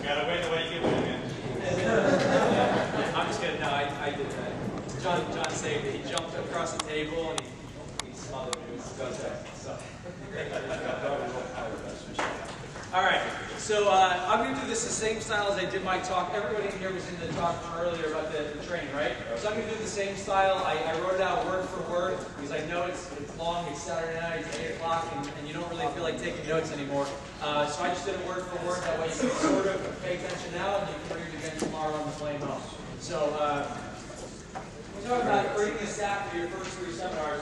Gotta win the way you give it, man. I'm just kidding. No, I did that. John saved it. He jumped across the table and he smothered me with his so. All right. So I'm going to do this the same style as I did my talk. Everybody in here was in the talk from earlier about the training, right? So I'm going to do the same style. I wrote it out word for word because I know it's long. It's Saturday night. It's 8 o'clock, and you don't really feel like taking notes anymore. So I just did it word for word. That way you can sort of pay attention now, and you can read it again tomorrow on the plane home. So we're talking about creating a staff for your first 3 seminars.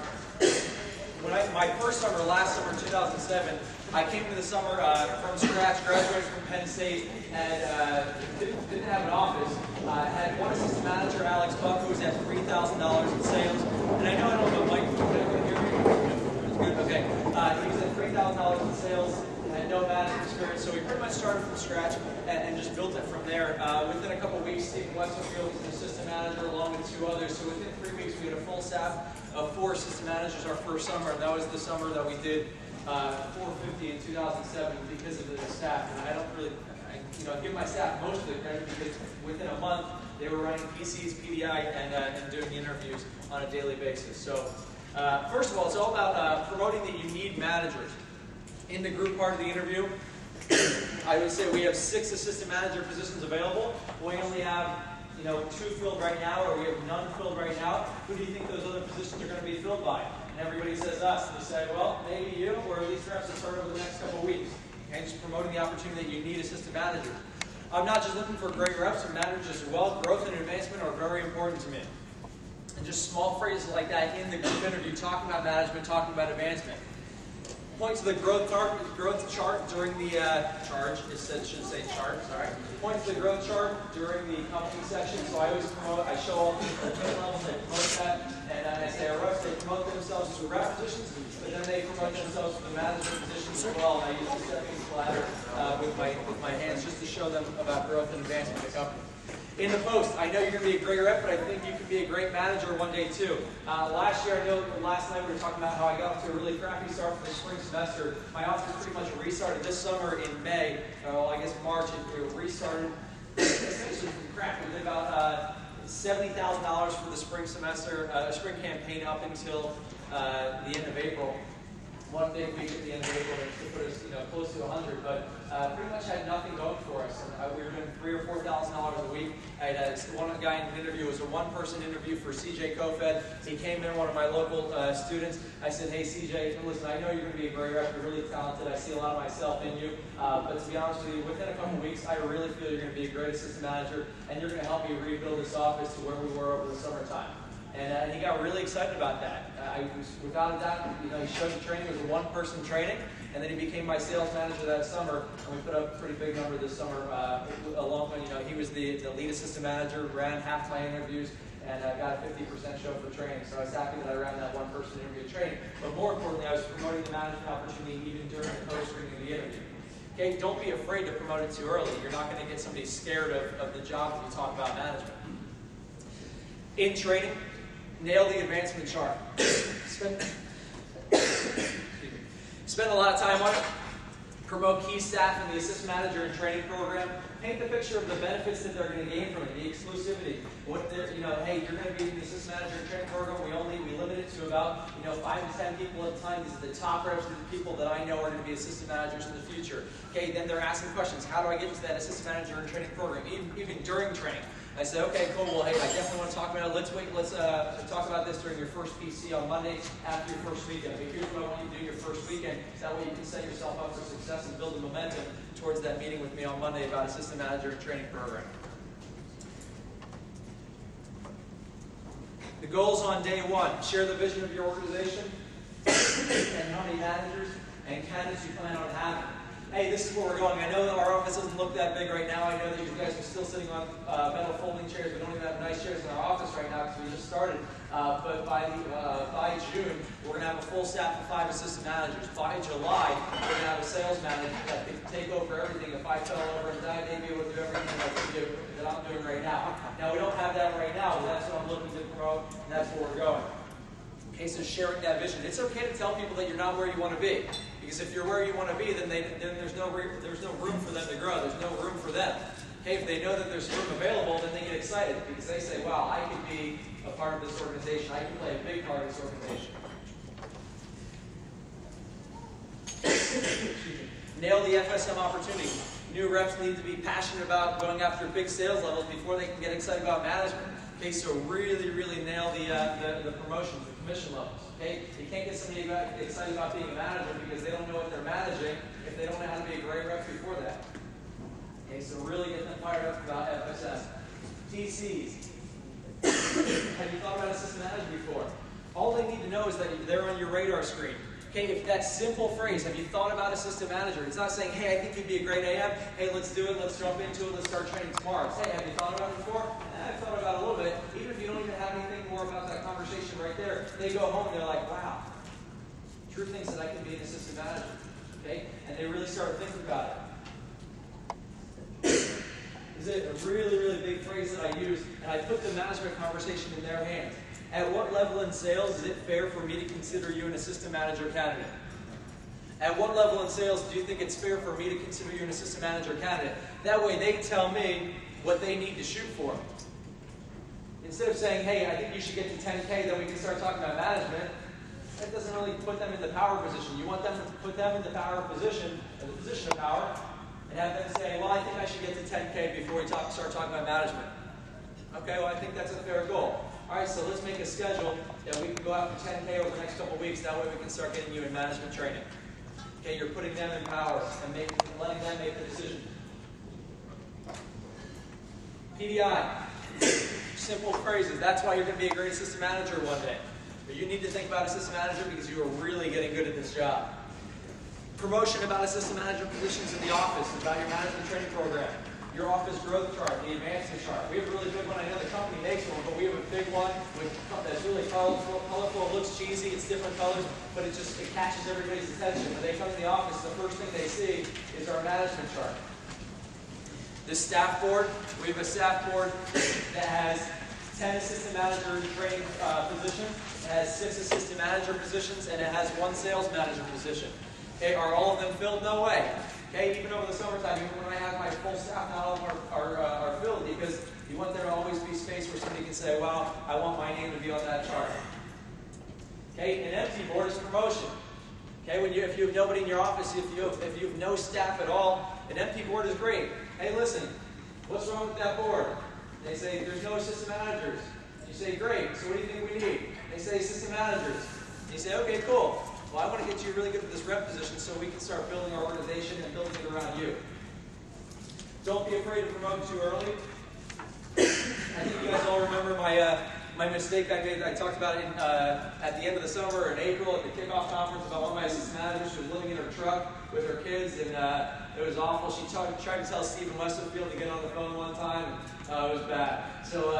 My first summer, last summer, 2007, I came to the summer from scratch, graduated from Penn State, and didn't have an office. Had one assistant manager, Alex Buck, who was at $3,000 in sales. And I know I don't have a microphone. Can everyone hear me? That's good. Okay. He was at $3,000 in sales. Had no management experience, so we pretty much started from scratch and just built it from there. Within a couple of weeks, Stephen Westerfield was an assistant manager along with 2 others. So within 3 weeks, we had a full staff of 4 assistant managers our first summer. And that was the summer that we did 450 in 2007 because of the staff. And I don't really, give my staff most of the credit because within a month, they were running PCs, PDI, and doing interviews on a daily basis. So first of all, it's all about promoting that you need managers. In the group part of the interview, I would say we have 6 assistant manager positions available. We only have 2 filled right now, or we have none filled right now. Who do you think those other positions are going to be filled by? And everybody says us. And you say, well, maybe you, or at least perhaps it's start over the next couple of weeks. Okay, just promoting the opportunity that you need assistant managers. I'm not just looking for great reps and managers as well. Growth and advancement are very important to me. And just small phrases like that in the group interview, talking about management, talking about advancement. Point to the growth chart during the should say chart, sorry. Point to the growth chart during the company section. So I always promote, I show all people at pay levels, they promote that, and I say our reps, they promote themselves to rep positions, but then they promote themselves to the management positions as well. And I use the stepping ladder with my hands just to show them about growth and advancement in the company. In the post, I know you're going to be a great rep, but I think you can be a great manager one day too. Last year, last night we were talking about how I got off to a really crappy start for the spring semester. My office pretty much restarted this summer in May, I guess March, it restarted essentially from crap. We did about $70,000 for the spring semester, spring campaign up until the end of April. One big week at the end of April to put us, close to 100, but pretty much had nothing going for us. And we were doing $3,000 or $4,000 a week. I had one guy in the interview. It was a 1-person interview for CJ Kofed. He came in, one of my local students. I said, hey CJ, listen, I know you're going to be a great rep. You're really talented. I see a lot of myself in you. But to be honest with you, within a couple of weeks, I really feel you're going to be a great assistant manager, and you're going to help me rebuild this office to where we were over the summertime. And he got really excited about that. Without a doubt, he showed the training. It was a 1-person training, and then he became my sales manager that summer, and we put up a pretty big number this summer. Along with, he was the lead assistant manager, ran half my interviews, and got a 50% show for training. So I was happy that I ran that 1-person interview training. But more importantly, I was promoting the management opportunity even during the post-screening of the interview. Okay, don't be afraid to promote it too early. You're not going to get somebody scared of the job if you talk about management. In training, nail the advancement chart. Spend a lot of time on it. Promote key staff in the assistant manager and training program. Paint the picture of the benefits that they're going to gain from it, the exclusivity. What they're, hey, you're going to be in the assistant manager and training program. We limit it to about 5 to 10 people at a time. These are the top reps, the people that I know are going to be assistant managers in the future. Okay, then they're asking questions. How do I get into that assistant manager and training program? Even during training. I said, okay, cool, well, hey, I definitely want to talk about it. Let's talk about this during your first PC on Monday after your first weekend. But here's what I want you to do your first weekend. That way you can set yourself up for success and build the momentum towards that meeting with me on Monday about assistant manager and training program. The goals on day 1. Share the vision of your organization and how many managers and candidates you plan on having. Hey, this is where we're going. I know that our office doesn't look that big right now. I know that you guys are still sitting on metal folding chairs. We don't even have nice chairs in our office right now because we just started. But by June, we're going to have a full staff of 5 assistant managers. By July, we're going to have a sales manager that can take over everything. If I fell over and died, they'd be able to do everything that I'm doing right now. Now, we don't have that right now, but that's what I'm looking to promote, and that's where we're going. Okay, so sharing that vision. It's okay to tell people that you're not where you want to be. Because if you're where you want to be, then there's no room for them to grow. There's no room for for them. Hey, if they know that there's room available, then they get excited because they say, wow, I could be a part of this organization. I can play a big part of this organization. Nail the FSM opportunity. New reps need to be passionate about going after big sales levels before they can get excited about management. Okay, so really, really nail the promotions, the commission levels. Okay, you can't get somebody excited about being a manager because they don't know what they're managing if they don't know how to be a great rep before that. Okay, so really get them fired up about FSM. TCs. Have you thought about assistant manager before? All they need to know is that they're on your radar screen. Okay, if that simple phrase, have you thought about assistant manager? It's not saying, hey, I think you'd be a great AM. Hey, let's do it. Let's jump into it. Let's start training tomorrow. It's, hey, have you thought about it before? I've thought about it a little bit. Even if you don't even have anything more about that conversation right there, they go home and they're like, wow, Drew thinks that I can be an assistant manager. Okay, and they really start thinking about it. Is it a really, really big phrase that I use, and I put the management conversation in their hands. At what level in sales is it fair for me to consider you an assistant manager candidate? At what level in sales do you think it's fair for me to consider you an assistant manager candidate? That way they tell me what they need to shoot for. Instead of saying, hey, I think you should get to 10K, then we can start talking about management, that doesn't really put them in the power position. You want them to put them in the power position, or the position of power, and have them say, well, I think I should get to 10K before we start talking about management. Okay, well, I think that's a fair goal. All right, so let's make a schedule that we can go after 10K over the next couple of weeks. That way we can start getting you in management training. Okay, you're putting them in power and letting them make the decision. PDI. Simple phrases. That's why you're going to be a great assistant manager one day. But you need to think about assistant manager because you are really getting good at this job. Promotion about assistant manager positions in the office, about your management training program. Your office growth chart, the advancement chart. We have a really good one. I know the company makes one, but we have a big one that's really colorful. It looks cheesy. It's different colors, but it catches everybody's attention. When they come to the office, the first thing they see is our management chart. The staff board, we have a staff board that has 10 assistant manager training positions. It has 6 assistant manager positions, and it has 1 sales manager position. Okay, are all of them filled? No way. Okay, even over the summertime, even when I have my full staff, not all of them are filled because you want there to always be space where somebody can say, wow, I want my name to be on that chart. Okay, an empty board is promotion. Okay, if you have nobody in your office, if you have no staff at all, an empty board is great. Hey, listen, what's wrong with that board? They say, there's no assistant managers. You say, great, so what do you think we need? They say, assistant managers. You say, okay, cool. Well, I want to get you really good at this rep position so we can start building our organization and building it around you. Don't be afraid to promote too early. I think you guys all remember my mistake I made. I talked about it at the end of the summer in April at the kickoff conference about one of my assistant managers who was living in her truck with her kids, and it was awful. She tried to tell Stephen Westerfield to get on the phone one time, and it was bad. So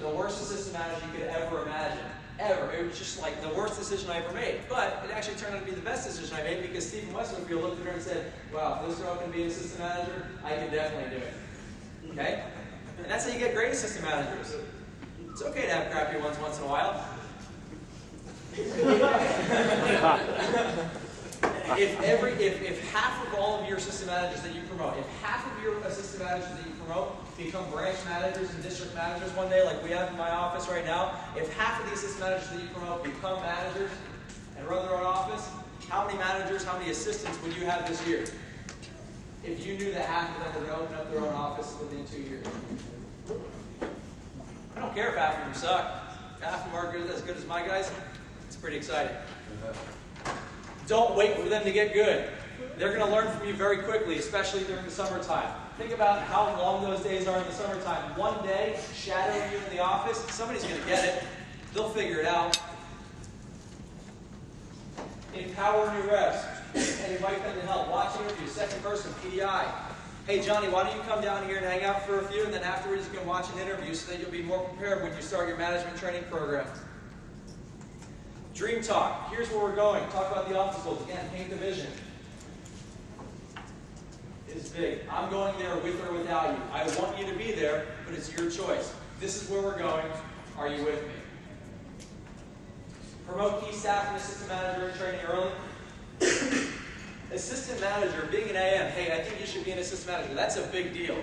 the worst assistant manager you could ever imagine. Ever. It was just like the worst decision I ever made. But it actually turned out to be the best decision I made because Stephen Westerfield looked at her and said, wow, if this girl can be an assistant manager, I can definitely do it. Okay? And that's how you get great assistant managers. It's okay to have crappy ones once in a while. If half of all of your assistant managers that you promote, if half of your assistant managers that you promote become branch managers and district managers one day, like we have in my office right now, if half of the assistant managers that you promote become managers and run their own office, how many managers, how many assistants would you have this year? If you knew that half of them were going to open up their own office within 2 years. I don't care if half of them suck. If half of them are as good as my guys, it's pretty exciting. Don't wait for them to get good. They're going to learn from you very quickly, especially during the summertime. Think about how long those days are in the summertime. One day, shadowing you in the office, somebody's going to get it. They'll figure it out. Empower new reps and invite them to help. Watch interviews, second person, PDI. Hey, Johnny, why don't you come down here and hang out for a few, and then afterwards you can watch an interview so that you'll be more prepared when you start your management training program. Dream talk. Here's where we're going. Talk about the obstacles. Again, paint the vision. It's big. I'm going there with or without you. I want you to be there, but it's your choice. This is where we're going. Are you with me? Promote key staff and assistant manager in training early. Assistant manager, being an AM, hey, I think you should be an assistant manager. That's a big deal.